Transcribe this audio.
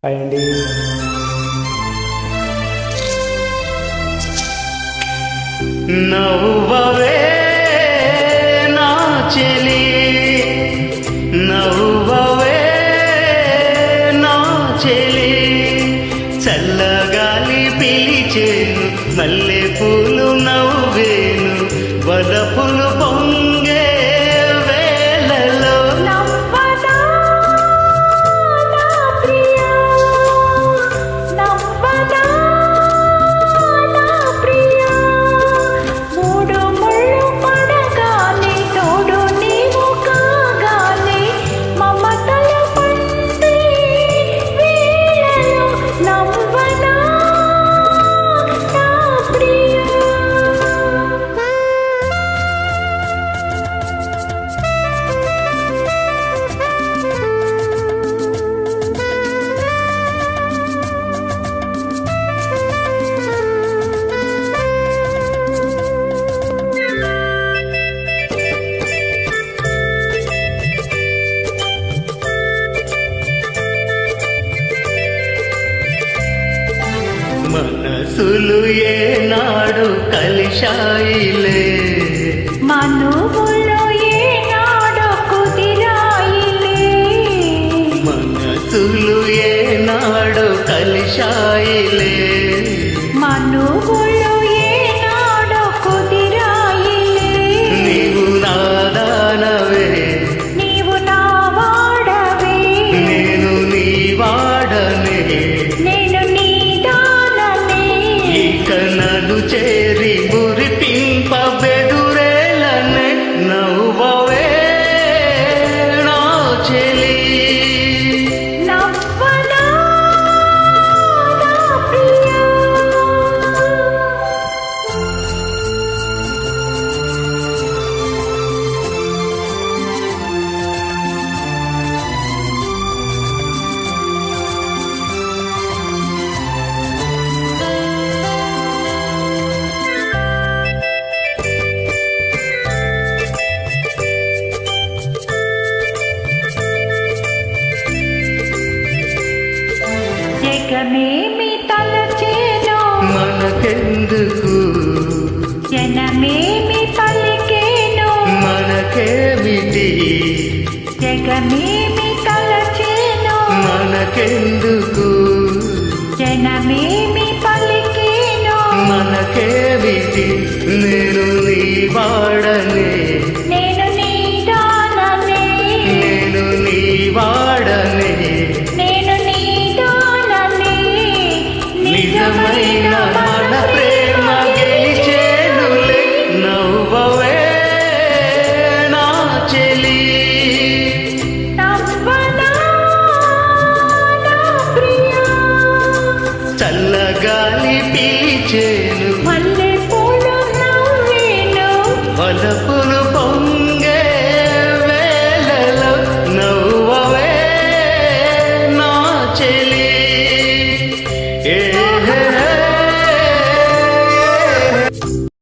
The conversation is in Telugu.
హాయ్ అండి. నవ్వవే నా చెలి, నవ్వవే నా చెలి, చల్లగాలి పిలిచేను, మల్లె పూలు నవ్వేను, వలపులు పొంగే వేళలో మనసులు ఏనాడు కలిశాయిలే, మనువులు ఏనాడు కుదిరాయిలే, మనసులు ఏనాడు కలిశాయిలే, మనువులు ఏనాడు కుదిరాయిలే. నీవు నాదానవే, నీవు నా వాడవే, నేను నీ వాడనే, నేను నీ దాననే. ఇక నన్ను చేరి మురిపింప బెదురేలనే, నవ్వవే నా చెలి, నవ్వనా నా ప్రియా. జగమేమి తలచేనో మనకెందుకు, జనమేమి పలికేనో, మనకేమిటి, జగమేమి తలచేనో, మనకెందుకు, జనమేమి పలికేనో. మనకేమిటి, నేను నీ వాడనే, నేను నీ దాననే, నేను నీ వాడనే, నేను నీ దాననే. నిజమైన మన ప్రేమ గెలిచేనులే, నవ్వవే నా చెలి, నవ్వనా నా ప్రియా. చల్లగాలి పీల్చేను,